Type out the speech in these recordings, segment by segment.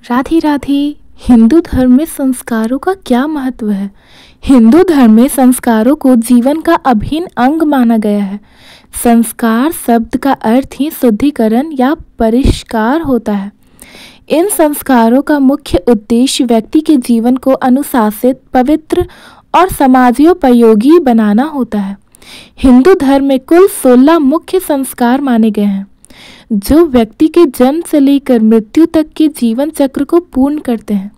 राधे राधे। हिंदू धर्म में संस्कारों का क्या महत्व है? हिंदू धर्म में संस्कारों को जीवन का अभिन्न अंग माना गया है। संस्कार शब्द का अर्थ ही शुद्धिकरण या परिष्कार होता है। इन संस्कारों का मुख्य उद्देश्य व्यक्ति के जीवन को अनुशासित, पवित्र और समाजोपयोगी बनाना होता है। हिंदू धर्म में कुल 16 मुख्य संस्कार माने गए हैं, जो व्यक्ति के जन्म से लेकर मृत्यु तक के जीवन चक्र को पूर्ण करते हैं।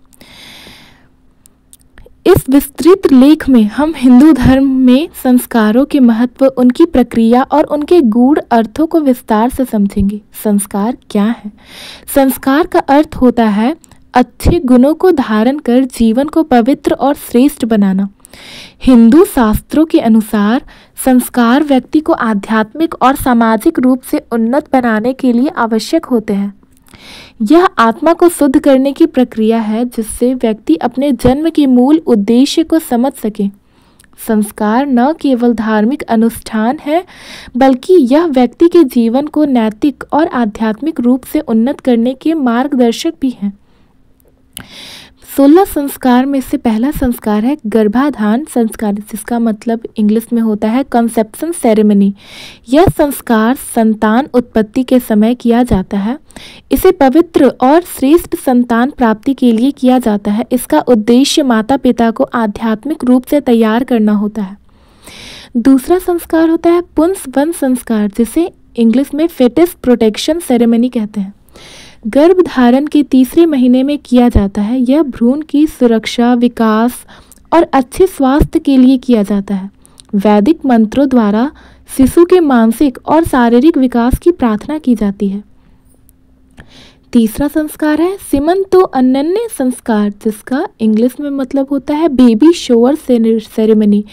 इस विस्तृत लेख में हम हिंदू धर्म में संस्कारों के महत्व, उनकी प्रक्रिया और उनके गूढ़ अर्थों को विस्तार से समझेंगे। संस्कार क्या है? संस्कार का अर्थ होता है अच्छे गुणों को धारण कर जीवन को पवित्र और श्रेष्ठ बनाना। हिंदू शास्त्रों के अनुसार संस्कार व्यक्ति को आध्यात्मिक और सामाजिक रूप से उन्नत बनाने के लिए आवश्यक होते हैं। यह आत्मा को शुद्ध करने की प्रक्रिया है, जिससे व्यक्ति अपने जन्म के मूल उद्देश्य को समझ सके। संस्कार न केवल धार्मिक अनुष्ठान है, बल्कि यह व्यक्ति के जीवन को नैतिक और आध्यात्मिक रूप से उन्नत करने के मार्गदर्शक भी हैं। 16 संस्कार में से पहला संस्कार है गर्भाधान संस्कार, जिसका मतलब इंग्लिश में होता है कंसेप्शन सेरेमनी। यह संस्कार संतान उत्पत्ति के समय किया जाता है। इसे पवित्र और श्रेष्ठ संतान प्राप्ति के लिए किया जाता है। इसका उद्देश्य माता पिता को आध्यात्मिक रूप से तैयार करना होता है। दूसरा संस्कार होता है पुंसवन संस्कार, जिसे इंग्लिश में फेटिस प्रोटेक्शन सेरेमनी कहते हैं। गर्भधारण के तीसरे महीने में किया जाता है। यह भ्रूण की सुरक्षा, विकास और अच्छे स्वास्थ्य के लिए किया जाता है। वैदिक मंत्रों द्वारा शिशु के मानसिक और शारीरिक विकास की प्रार्थना की जाती है। तीसरा संस्कार है सीमंतो अन्नन्य संस्कार, जिसका इंग्लिश में मतलब होता है बेबी शोवर सेरेमनी।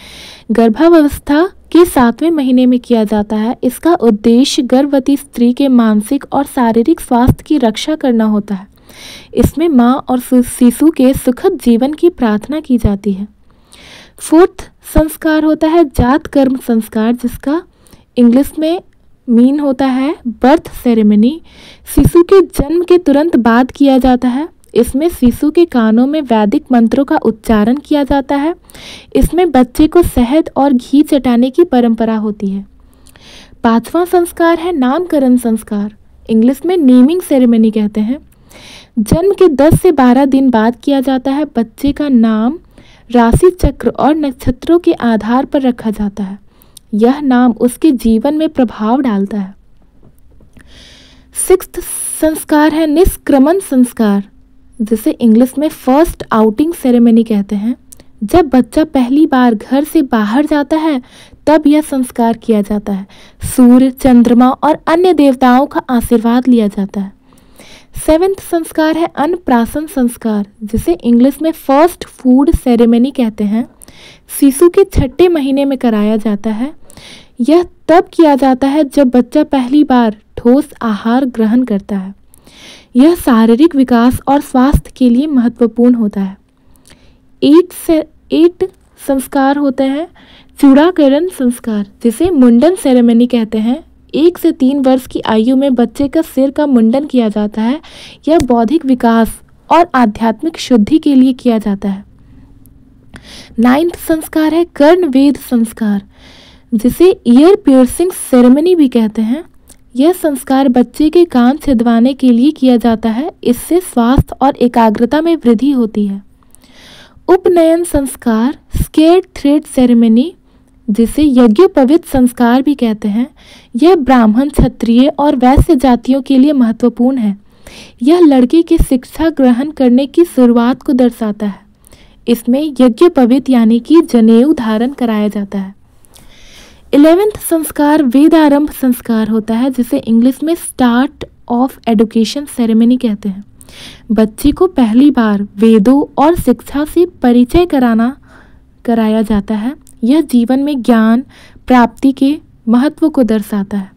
गर्भावस्था के 7वें महीने में किया जाता है। इसका उद्देश्य गर्भवती स्त्री के मानसिक और शारीरिक स्वास्थ्य की रक्षा करना होता है। इसमें माँ और शिशु के सुखद जीवन की प्रार्थना की जाती है। फोर्थ संस्कार होता है जात कर्म संस्कार, जिसका इंग्लिश में मीन होता है बर्थ सेरेमनी। शिशु के जन्म के तुरंत बाद किया जाता है। इसमें शिशु के कानों में वैदिक मंत्रों का उच्चारण किया जाता है। इसमें बच्चे को शहद और घी चटाने की परंपरा होती है। 5वां संस्कार है नामकरण संस्कार, इंग्लिश में नेमिंग सेरेमनी कहते हैं। जन्म के 10 से 12 दिन बाद किया जाता है। बच्चे का नाम राशि चक्र और नक्षत्रों के आधार पर रखा जाता है। यह नाम उसके जीवन में प्रभाव डालता है। 6वां संस्कार है निष्क्रमण संस्कार, जिसे इंग्लिश में फर्स्ट आउटिंग सेरेमनी कहते हैं। जब बच्चा पहली बार घर से बाहर जाता है, तब यह संस्कार किया जाता है। सूर्य, चंद्रमा और अन्य देवताओं का आशीर्वाद लिया जाता है। 7वां संस्कार है अन्नप्राशन संस्कार, जिसे इंग्लिश में फर्स्ट फूड सेरेमनी कहते हैं। शिशु के 6ठे महीने में कराया जाता है। यह तब किया जाता है जब बच्चा पहली बार ठोस आहार ग्रहण करता है। यह शारीरिक विकास और स्वास्थ्य के लिए महत्वपूर्ण होता है। 8 संस्कार होते हैं चूड़ाकरण संस्कार, जिसे मुंडन सेरेमनी कहते हैं। 1 से 3 वर्ष की आयु में बच्चे का सिर का मुंडन किया जाता है। यह बौद्धिक विकास और आध्यात्मिक शुद्धि के लिए किया जाता है। 9वां संस्कार है कर्णवेध संस्कार, जिसे ईयर पियर्सिंग सेरेमनी भी कहते हैं। यह संस्कार बच्चे के कान छिदवाने के लिए किया जाता है। इससे स्वास्थ्य और एकाग्रता में वृद्धि होती है। उपनयन संस्कार स्केर्ड थ्रेड सेरेमनी, जिसे यज्ञोपवीत संस्कार भी कहते हैं। यह ब्राह्मण, क्षत्रिय और वैश्य जातियों के लिए महत्वपूर्ण है। यह लड़के के शिक्षा ग्रहण करने की शुरुआत को दर्शाता है। इसमें यज्ञोपवीत यानी कि जनेऊ धारण कराया जाता है। 11वां संस्कार वेदारंभ संस्कार होता है, जिसे इंग्लिश में स्टार्ट ऑफ एजुकेशन सेरेमनी कहते हैं। बच्चे को पहली बार वेदों और शिक्षा से परिचय कराया जाता है। यह जीवन में ज्ञान प्राप्ति के महत्व को दर्शाता है।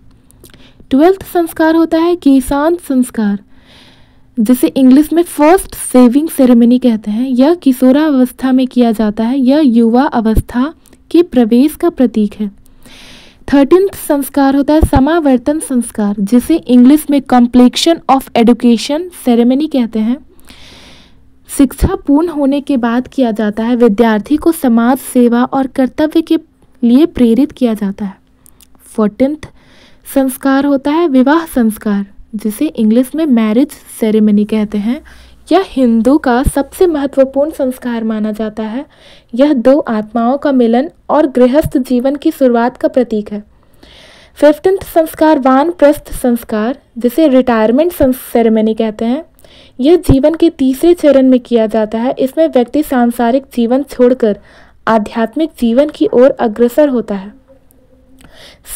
12वां संस्कार होता है किसान संस्कार, जिसे इंग्लिश में फर्स्ट सेविंग सेरेमनी कहते हैं। यह किशोरावस्था में किया जाता है। यह युवा अवस्था के प्रवेश का प्रतीक है। 13वां संस्कार होता है समावर्तन संस्कार, जिसे इंग्लिश में कम्प्लीशन ऑफ एजुकेशन सेरेमनी कहते हैं। शिक्षा पूर्ण होने के बाद किया जाता है। विद्यार्थी को समाज सेवा और कर्तव्य के लिए प्रेरित किया जाता है। 14th संस्कार होता है विवाह संस्कार, जिसे इंग्लिश में मैरिज सेरेमनी कहते हैं। यह हिंदू का सबसे महत्वपूर्ण संस्कार माना जाता है। यह दो आत्माओं का मिलन और गृहस्थ जीवन की शुरुआत का प्रतीक है। 15th संस्कार वानप्रस्थ संस्कार, जिसे रिटायरमेंट सेरेमनी कहते हैं। यह जीवन के तीसरे चरण में किया जाता है। इसमें व्यक्ति सांसारिक जीवन छोड़कर आध्यात्मिक जीवन की ओर अग्रसर होता है।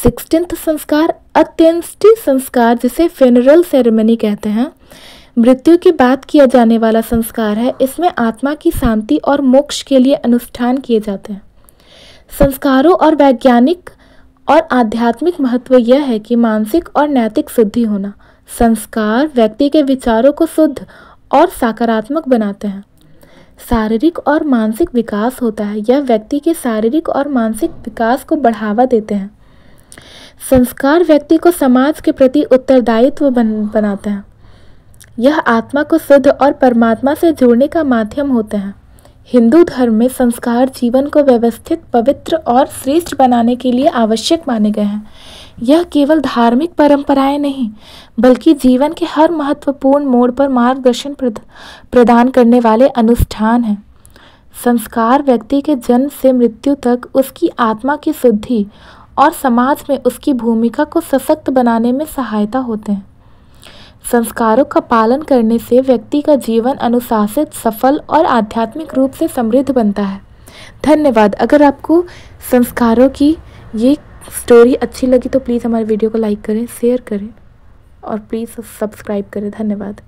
16th संस्कार अंत्येष्टि संस्कार, जिसे फ्यूनरल सेरेमनी कहते हैं, मृत्यु के बाद किया जाने वाला संस्कार है। इसमें आत्मा की शांति और मोक्ष के लिए अनुष्ठान किए जाते हैं। संस्कारों और वैज्ञानिक और आध्यात्मिक महत्व यह है कि मानसिक और नैतिक शुद्धि होना। संस्कार व्यक्ति के विचारों को शुद्ध और सकारात्मक बनाते हैं। शारीरिक और मानसिक विकास होता है। यह व्यक्ति के शारीरिक और मानसिक विकास को बढ़ावा देते हैं। संस्कार व्यक्ति को समाज के प्रति उत्तरदायित्व बनाते हैं। यह आत्मा को शुद्ध और परमात्मा से जोड़ने का माध्यम होते हैं। हिंदू धर्म में संस्कार जीवन को व्यवस्थित, पवित्र और श्रेष्ठ बनाने के लिए आवश्यक माने गए हैं। यह केवल धार्मिक परंपराएं नहीं, बल्कि जीवन के हर महत्वपूर्ण मोड़ पर मार्गदर्शन प्रदान करने वाले अनुष्ठान हैं। संस्कार व्यक्ति के जन्म से मृत्यु तक उसकी आत्मा की शुद्धि और समाज में उसकी भूमिका को सशक्त बनाने में सहायता होते हैं। संस्कारों का पालन करने से व्यक्ति का जीवन अनुशासित, सफल और आध्यात्मिक रूप से समृद्ध बनता है। धन्यवाद। अगर आपको संस्कारों की ये स्टोरी अच्छी लगी तो प्लीज़ हमारे वीडियो को लाइक करें, शेयर करें और प्लीज़ सब्सक्राइब करें। धन्यवाद।